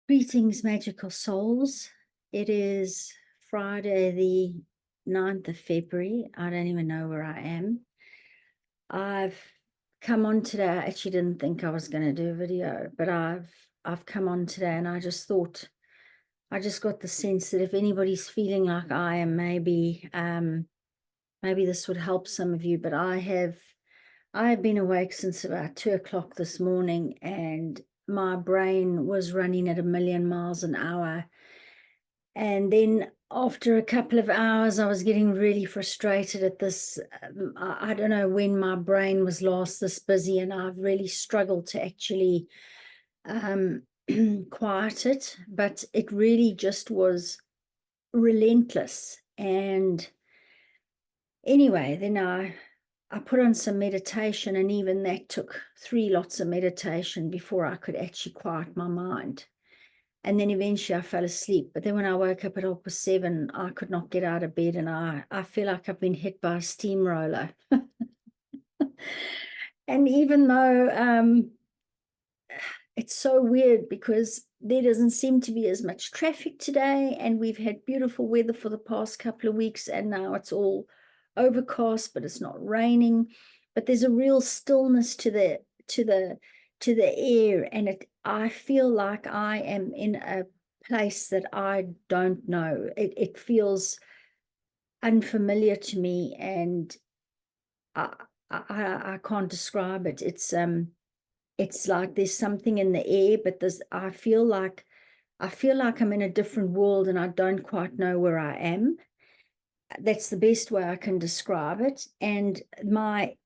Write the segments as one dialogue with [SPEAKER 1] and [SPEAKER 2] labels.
[SPEAKER 1] Greetings, magical souls. It is Friday, the 9th of February. I don't even know where I am. I've come on today. I actually didn't think I was going to do a video, but I've come on today and I just thought, I just got the sense that if anybody's feeling like I am, maybe this would help some of you. But I have been awake since about 2 o'clock this morning, and my brain was running at 1,000,000 miles an hour. And then after a couple of hours, I was getting really frustrated at this. I don't know when my brain was last this busy, and I've really struggled to actually quiet it. But it really just was relentless. And anyway, then I put on some meditation, and even that took 3 lots of meditation before I could actually quiet my mind. And then eventually I fell asleep. But then when I woke up at 7:30, I could not get out of bed, and I feel like I've been hit by a steamroller. And even though it's so weird because there doesn't seem to be as much traffic today, and we've had beautiful weather for the past couple of weeks, and now it's all overcast, but it's not raining. But there's a real stillness to the air, and I feel like I am in a place that I don't know. It feels unfamiliar to me, and I I can't describe it. It's like there's something in the air, but I feel like I'm in a different world, and I don't quite know where I am. That's the best way I can describe it. And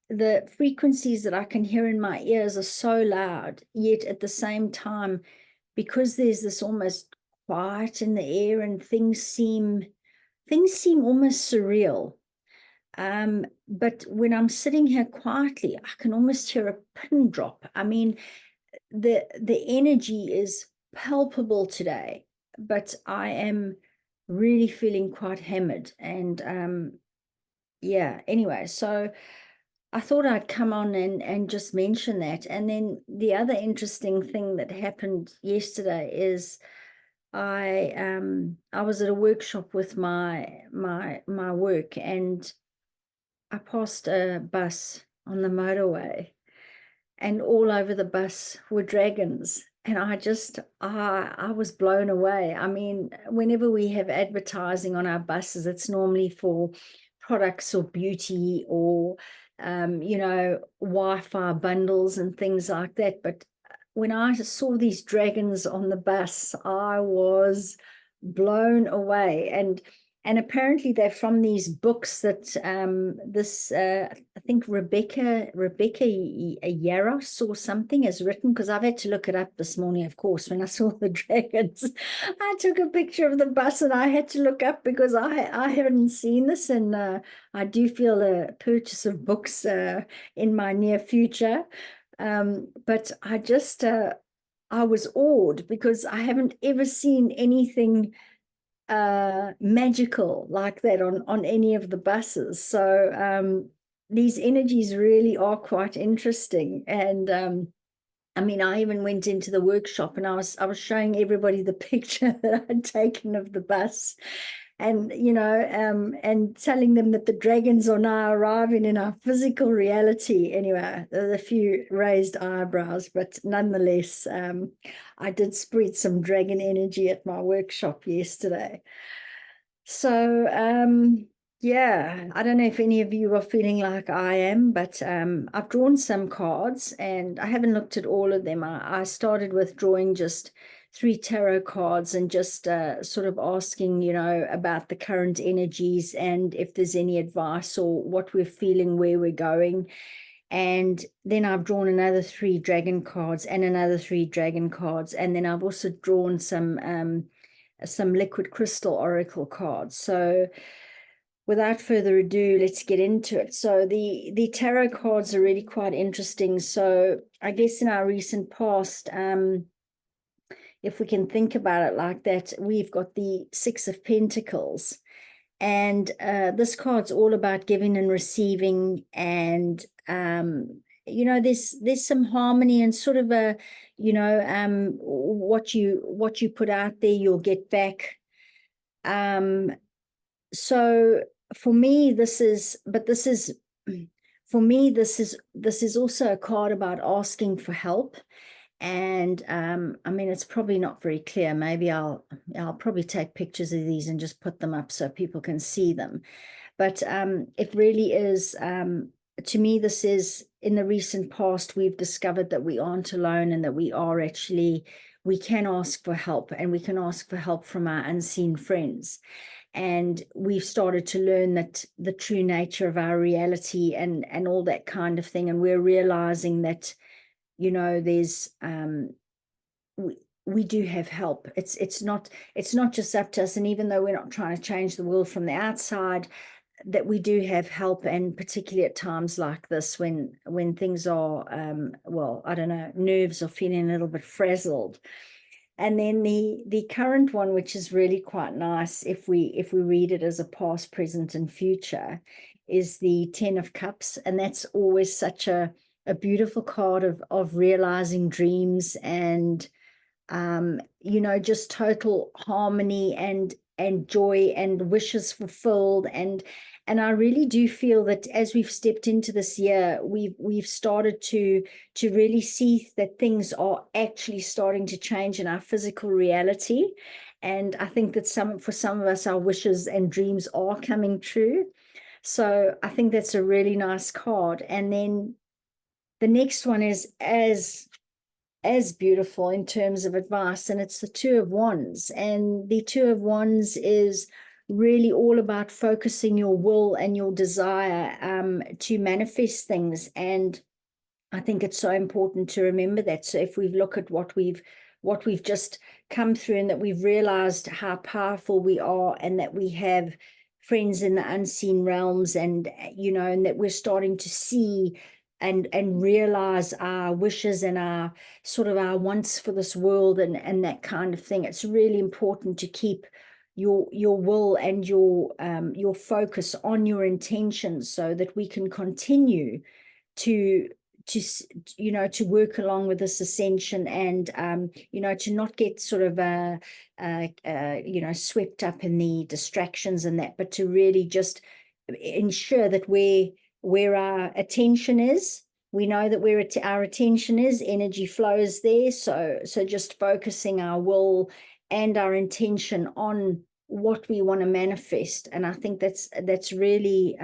[SPEAKER 1] the frequencies that I can hear in my ears are so loud, yet at the same time, because there's this almost quiet in the air, and things seem almost surreal. But when I'm sitting here quietly, I can almost hear a pin drop. I mean, the energy is palpable today, but I am really feeling quite hammered. And yeah, anyway, so I thought I'd come on and just mention that. And then the other interesting thing that happened yesterday is I was at a workshop with my work, and I passed a bus on the motorway, and all over the bus were dragons. And I was blown away. I mean, whenever we have advertising on our buses, it's normally for products or beauty or, Wi-Fi bundles and things like that. But when I saw these dragons on the bus, I was blown away. And apparently they're from these books that I think Rebecca Yaros or something has written, because I've had to look it up this morning, of course, when I saw the dragons. I took a picture of the bus and I had to look up because I haven't seen this, and I do feel a purchase of books in my near future. But I was awed because I haven't ever seen anything magical like that on any of the buses. So these energies really are quite interesting. And I mean, I even went into the workshop and I was showing everybody the picture that I'd taken of the bus, and and telling them that the dragons are now arriving in our physical reality. Anyway, there's a few raised eyebrows, but nonetheless, I did spread some dragon energy at my workshop yesterday. So yeah, I don't know if any of you are feeling like I am, but I've drawn some cards and I haven't looked at all of them. I started with drawing just 3 tarot cards and just sort of asking, about the current energies and if there's any advice or what we're feeling, where we're going. And then I've drawn another 3 dragon cards and another 3 dragon cards. And then I've also drawn some liquid crystal oracle cards. So without further ado, let's get into it. So the tarot cards are really quite interesting. So I guess in our recent past, if we can think about it like that, we've got the 6 of Pentacles. And this card's all about giving and receiving, and there's some harmony and sort of a, what you put out there, you'll get back. So for me, this is also a card about asking for help. And I mean, it's probably not very clear. Maybe I'll probably take pictures of these and just put them up so people can see them. But it really is, to me, this is, in the recent past, we've discovered that we aren't alone and that we can ask for help, and we can ask for help from our unseen friends. And we've started to learn that the true nature of our reality and all that kind of thing. And we're realizing that, there's, we do have help. It's not just up to us. And even though we're not trying to change the world from the outside, that we do have help, and particularly at times like this when things are, well, I don't know, nerves are feeling a little bit frazzled. And then the current one, which is really quite nice if we read it as a past, present, and future, is the 10 of Cups. And that's always such a beautiful card of realizing dreams and just total harmony and joy and wishes fulfilled. And I really do feel that as we've stepped into this year, we've started to really see that things are actually starting to change in our physical reality. And I think that for some of us, our wishes and dreams are coming true. So I think that's a really nice card. And then the next one is as beautiful in terms of advice, and it's the Two of Wands. And the Two of Wands is really all about focusing your will and your desire to manifest things. And I think it's so important to remember that. So if we look at what we've just come through, and that we've realized how powerful we are, and that we have friends in the unseen realms, and and that we're starting to see and realize our wishes and our sort of our wants for this world, and that kind of thing. It's really important to keep your will and your focus on your intentions, so that we can continue to work along with this ascension, and to not get sort of swept up in the distractions and that, but to really just ensure that where our attention is, we know that where our attention is, energy flows there. So just focusing our will and our intention on what we want to manifest. And I think that's really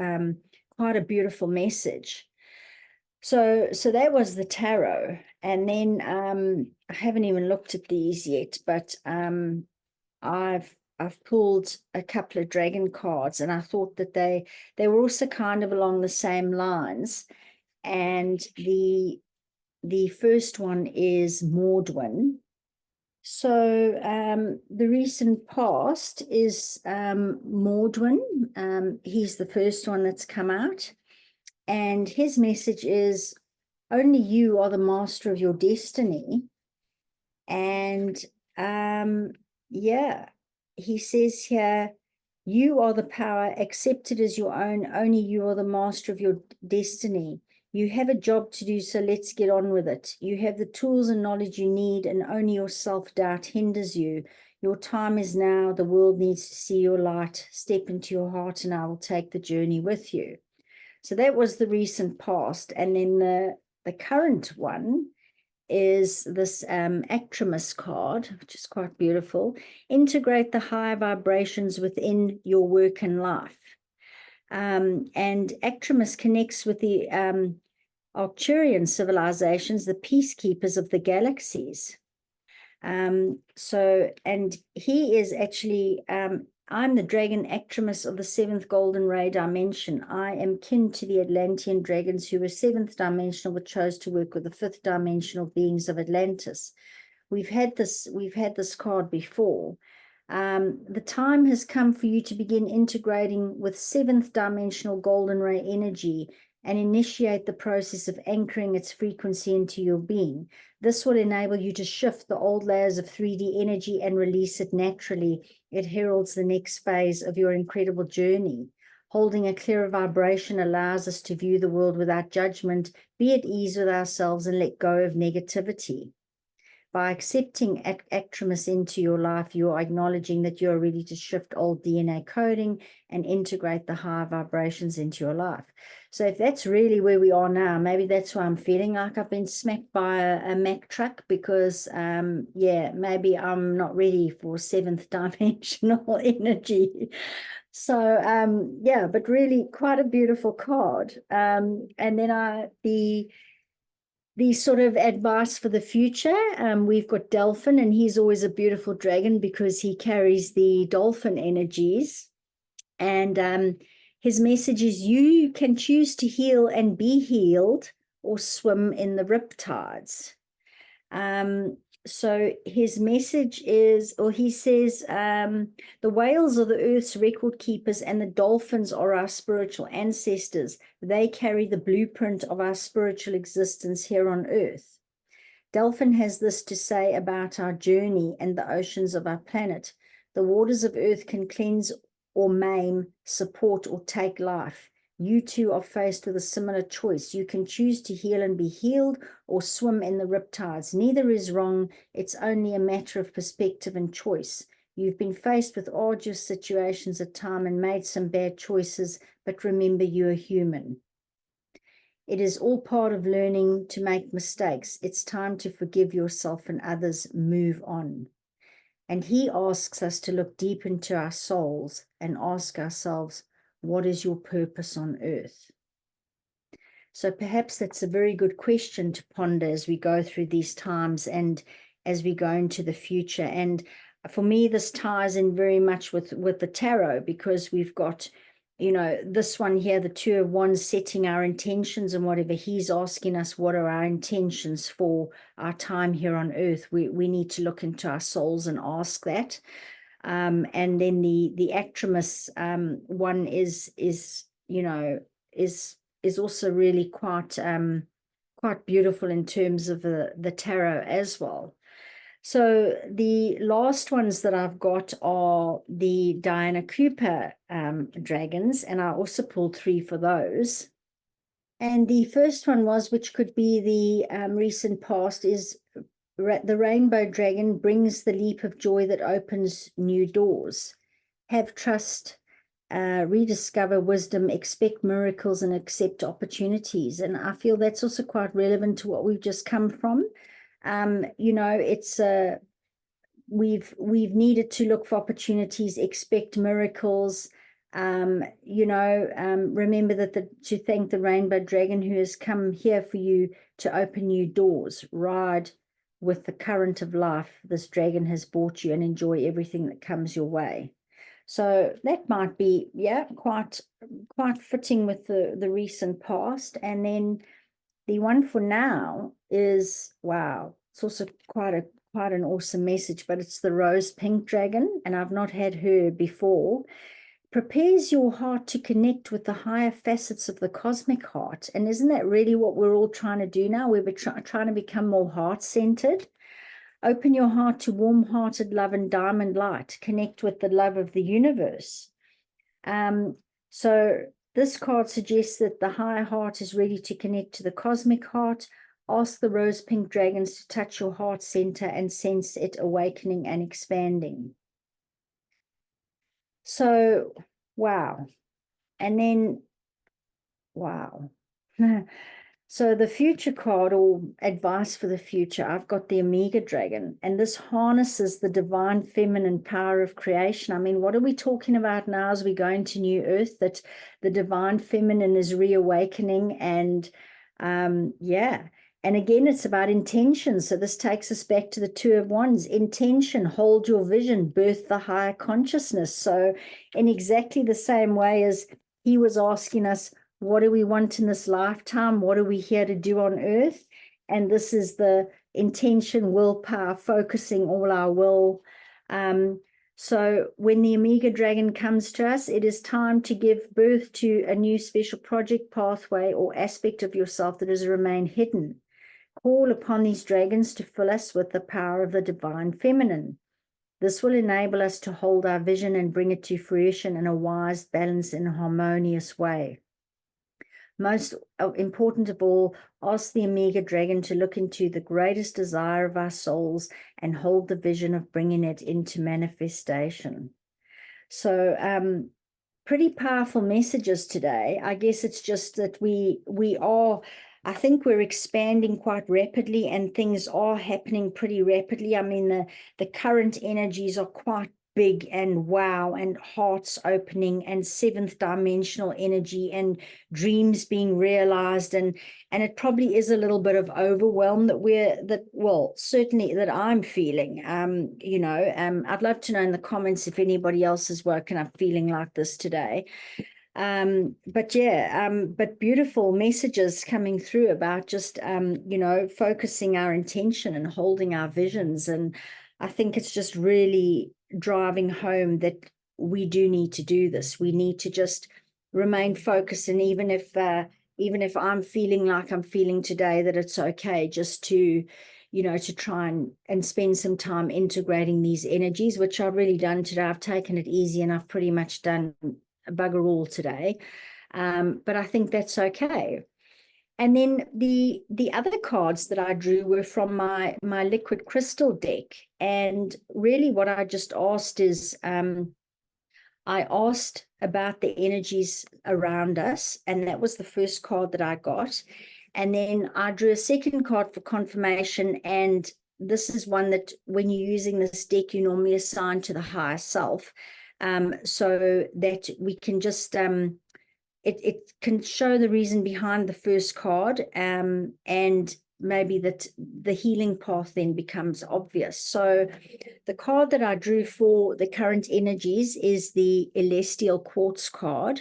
[SPEAKER 1] quite a beautiful message. So that was the tarot. And then I haven't even looked at these yet, but I've pulled a couple of dragon cards, and I thought that they were also kind of along the same lines. And the first one is Mordwin. So the recent past is Mordwin. He's the first one that's come out. And his message is, only you are the master of your destiny. And yeah, he says here, you are the power, accept it as your own. Only you are the master of your destiny. You have a job to do, so let's get on with it. You have the tools and knowledge you need, and only your self-doubt hinders you. Your time is now. The world needs to see your light. Step into your heart, and I will take the journey with you. So that was the recent past. And then the current one is this Actramus card, which is quite beautiful. Integrate the higher vibrations within your work and life. And Actramus connects with the Arcturian civilizations, the peacekeepers of the galaxies. And he is actually, I'm the dragon Actramus of the 7th golden ray dimension. I am kin to the Atlantean dragons who were 7th dimensional, but chose to work with the 5th dimensional beings of Atlantis. We've had this card before. The time has come for you to begin integrating with 7th dimensional golden ray energy and initiate the process of anchoring its frequency into your being. This will enable you to shift the old layers of 3D energy and release it naturally. It heralds the next phase of your incredible journey. Holding a clearer vibration allows us to view the world without judgment, be at ease with ourselves, and let go of negativity. By accepting Actramus into your life, you are acknowledging that you are ready to shift old DNA coding and integrate the higher vibrations into your life. So if that's really where we are now, maybe that's why I'm feeling like I've been smacked by a Mack truck, because, yeah, maybe I'm not ready for seventh dimensional energy. So, yeah, but really quite a beautiful card. And then the sort of advice for the future, we've got Dolphin, and he's always a beautiful dragon because he carries the dolphin energies. And his message is, you can choose to heal and be healed or swim in the riptides. So his message is, or he says, the whales are the earth's record keepers and the dolphins are our spiritual ancestors. They carry the blueprint of our spiritual existence here on earth. Dolphin has this to say about our journey and the oceans of our planet. The waters of earth can cleanse or maim, support or take life. You too are faced with a similar choice. You can choose to heal and be healed or swim in the riptides. Neither is wrong. It's only a matter of perspective and choice. You've been faced with arduous situations at time and made some bad choices, but remember, you're human. It is all part of learning to make mistakes. It's time to forgive yourself and others, move on. And he asks us to look deep into our souls and ask ourselves, what is your purpose on earth? So perhaps that's a very good question to ponder as we go through these times and as we go into the future. And for me, this ties in very much with the tarot, because we've got, you know, this one here, the Two of Wands, setting our intentions and whatever. He's asking us, what are our intentions for our time here on earth? We need to look into our souls and ask that. And then the Actramus one is you know, is also really quite beautiful in terms of the tarot as well. So the last ones that I've got are the Diana Cooper dragons, and I also pulled 3 for those. And the first one was, which could be the recent past, is the rainbow dragon brings the leap of joy that opens new doors. Have trust, rediscover wisdom, expect miracles, and accept opportunities. And I feel that's also quite relevant to what we've just come from. You know, it's we've needed to look for opportunities, expect miracles. You know, remember that to thank the rainbow dragon who has come here for you to open new doors. Ride with the current of life this dragon has brought you and enjoy everything that comes your way. So that might be, yeah, quite fitting with the recent past. And then the one for now is, wow, it's also quite an awesome message, but it's the rose pink dragon, and I've not had her before. Prepares your heart to connect with the higher facets of the cosmic heart. And isn't that really what we're all trying to do now? We're trying to become more heart-centered. Open your heart to warm-hearted love and diamond light. Connect with the love of the universe. So this card suggests that the higher heart is ready to connect to the cosmic heart. Ask the rose pink dragons to touch your heart center and sense it awakening and expanding. So, wow. And then, wow. So the future card, or advice for the future, I've got the Omega Dragon, and this harnesses the divine feminine power of creation. I mean, what are we talking about now as we go into New Earth? That the divine feminine is reawakening, and yeah. And again, it's about intention. So this takes us back to the Two of Wands. Intention, hold your vision, birth the higher consciousness. So in exactly the same way as he was asking us, what do we want in this lifetime? What are we here to do on earth? And this is the intention, willpower, focusing all our will. So when the Omega Dragon comes to us, it is time to give birth to a new special project, pathway, or aspect of yourself that has remained hidden. Call upon these dragons to fill us with the power of the divine feminine. This will enable us to hold our vision and bring it to fruition in a wise, balanced, and harmonious way. Most important of all, ask the Omega Dragon to look into the greatest desire of our souls and hold the vision of bringing it into manifestation. So, pretty powerful messages today. I guess it's just that I think we're expanding quite rapidly and things are happening pretty rapidly. I mean, the current energies are quite big and wow, and hearts opening and seventh dimensional energy and dreams being realized. And it probably is a little bit of overwhelm well, certainly that I'm feeling. I'd love to know in the comments if anybody else has woken up feeling like this today. But beautiful messages coming through about just, focusing our intention and holding our visions. And I think it's just really driving home that we do need to do this. We need to just remain focused. And even if I'm feeling like I'm feeling today, that it's okay just to, to try and spend some time integrating these energies, which I've really done today. I've taken it easy and I've pretty much done bugger all today, but I think that's okay. And then the other cards that I drew were from my liquid crystal deck, and really what I just asked is I asked about the energies around us, and that was the first card that I got. And then I drew a second card for confirmation, and this is one that when you're using this deck, you normally assign to the higher self, so that we can just, it can show the reason behind the first card, and maybe that the healing path then becomes obvious. So the card that I drew for the current energies is the Celestial Quartz card,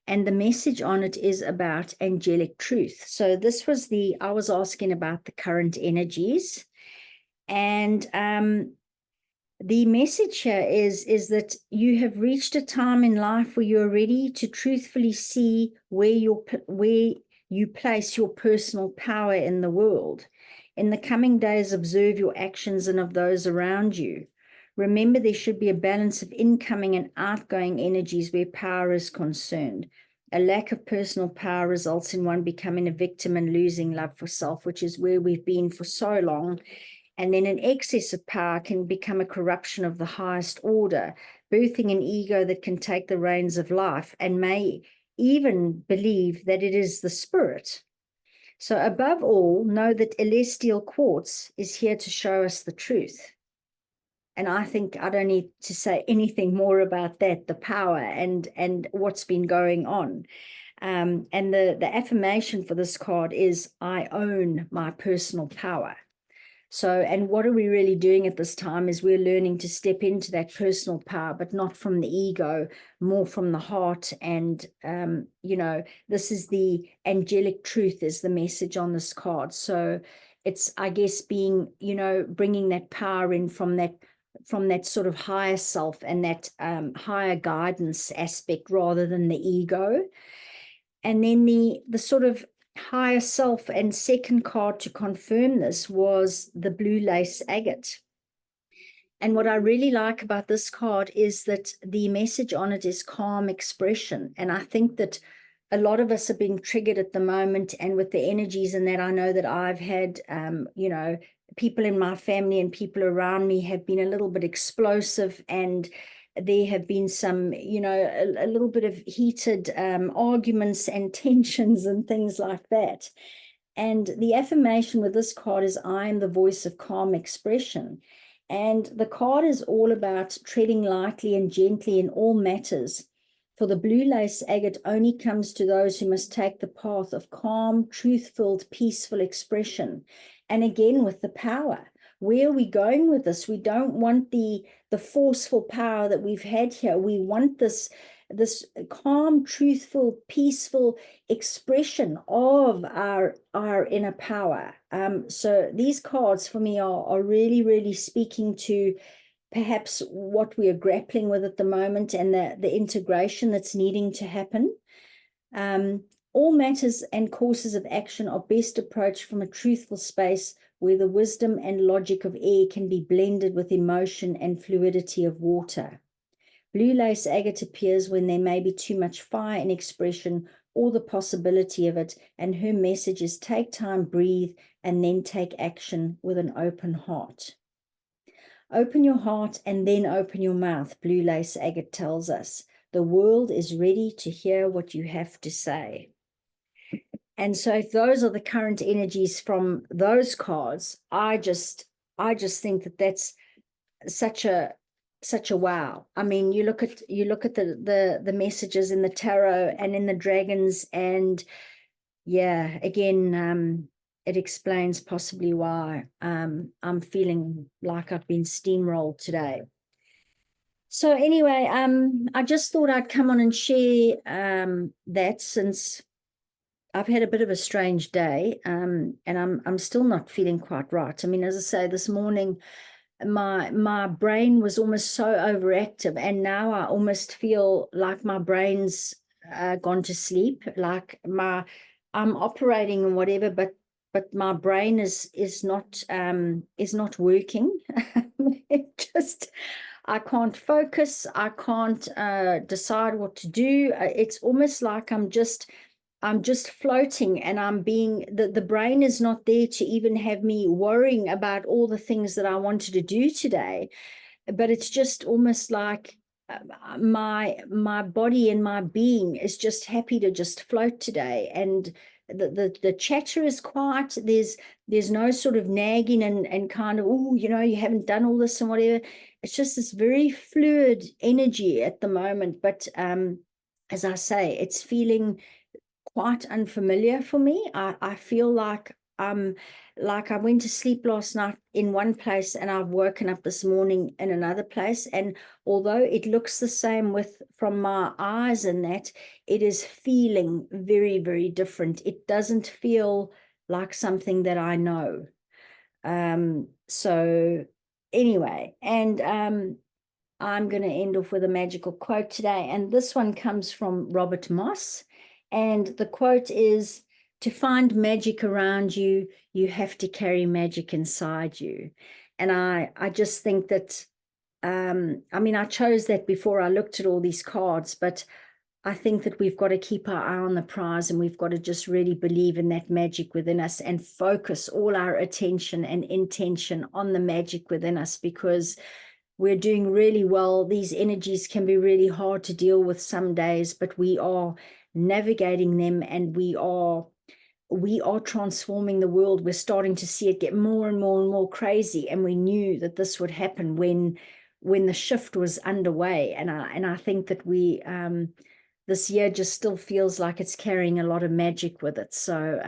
[SPEAKER 1] and the message on it is about angelic truth. So this was I was asking about the current energies, and the message here is that you have reached a time in life where you're ready to truthfully see where you place your personal power in the world. In the coming days, observe your actions and of those around you. Remember, there should be a balance of incoming and outgoing energies where power is concerned. A lack of personal power results in one becoming a victim and losing love for self, which is where we've been for so long. And then an excess of power can become a corruption of the highest order, birthing an ego that can take the reins of life and may even believe that it is the spirit. So above all, know that Celestial Quartz is here to show us the truth. And I think I don't need to say anything more about that, the power and what's been going on. And the affirmation for this card is, I own my personal power. So, and what are we really doing at this time is we're learning to step into that personal power, but not from the ego, more from the heart. And, this is the angelic truth is the message on this card. So it's, I guess, being, bringing that power in from that sort of higher self and that higher guidance aspect rather than the ego. And then the sort of higher self and second card to confirm this was the blue lace agate. And what I really like about this card is that the message on it is calm expression. And I think that a lot of us are being triggered at the moment, and with the energies and that, I know that I've had, people in my family and people around me have been a little bit explosive, and there have been some, a little bit of heated arguments and tensions and things like that. And the affirmation with this card is, I am the voice of calm expression. And the card is all about treading lightly and gently in all matters. For the blue lace agate only comes to those who must take the path of calm, truth-filled, peaceful expression. And again, with the power. Where are we going with this? We don't want the forceful power that we've had here. We want this calm, truthful, peaceful expression of our inner power. So these cards for me are really, really speaking to perhaps what we are grappling with at the moment and the integration that's needing to happen. All matters and courses of action are best approached from a truthful space where the wisdom and logic of air can be blended with emotion and fluidity of water. Blue lace agate appears when there may be too much fire in expression or the possibility of it, and her message is take time, breathe, and then take action with an open heart. Open your heart and then open your mouth, blue lace agate tells us. The world is ready to hear what you have to say. And so if those are the current energies from those cards, I just think that that's such a wow. I mean, you look at the messages in the tarot and in the dragons, and yeah, again, it explains possibly why I'm feeling like I've been steamrolled today. So anyway, I just thought I'd come on and share that, since I've had a bit of a strange day, and I'm still not feeling quite right. I mean, as I say, this morning my brain was almost so overactive, and now I almost feel like my brain's gone to sleep, like I'm operating and whatever, but my brain is not working. It just, I can't focus, I can't decide what to do. It's almost like I'm just floating, and I'm being, the brain is not there to even have me worrying about all the things that I wanted to do today. But it's just almost like my body and my being is just happy to just float today. And the chatter is quiet. There's no sort of nagging and kind of, oh, you haven't done all this and whatever. It's just this very fluid energy at the moment. But as I say, it's feeling quite unfamiliar for me. I feel like I went to sleep last night in one place and I've woken up this morning in another place. And although it looks the same from my eyes and that, it is feeling very, very different. It doesn't feel like something that I know. So anyway, and I'm going to end off with a magical quote today. And this one comes from Robert Moss. And the quote is, to find magic around you, you have to carry magic inside you. And I just think that, I mean, I chose that before I looked at all these cards, but I think that we've got to keep our eye on the prize, and we've got to just really believe in that magic within us and focus all our attention and intention on the magic within us, because we're doing really well. These energies can be really hard to deal with some days, but we are navigating them, and we are transforming the world. We're starting to see it get more and more and more crazy, and we knew that this would happen when the shift was underway. And I think that this year just still feels like it's carrying a lot of magic with it. So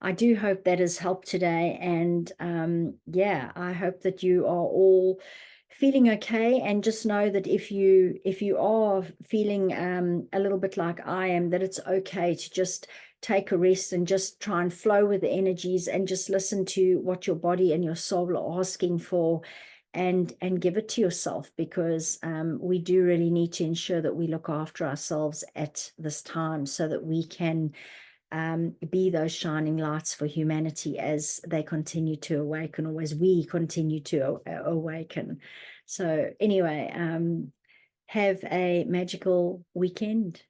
[SPEAKER 1] I do hope that has helped today. And yeah, I hope that you are all feeling okay, and just know that if you are feeling a little bit like I am, that it's okay to just take a rest and just try and flow with the energies, and just listen to what your body and your soul are asking for, and give it to yourself, because we do really need to ensure that we look after ourselves at this time, so that we can be those shining lights for humanity as they continue to awaken, or as we continue to awaken. So anyway, have a magical weekend.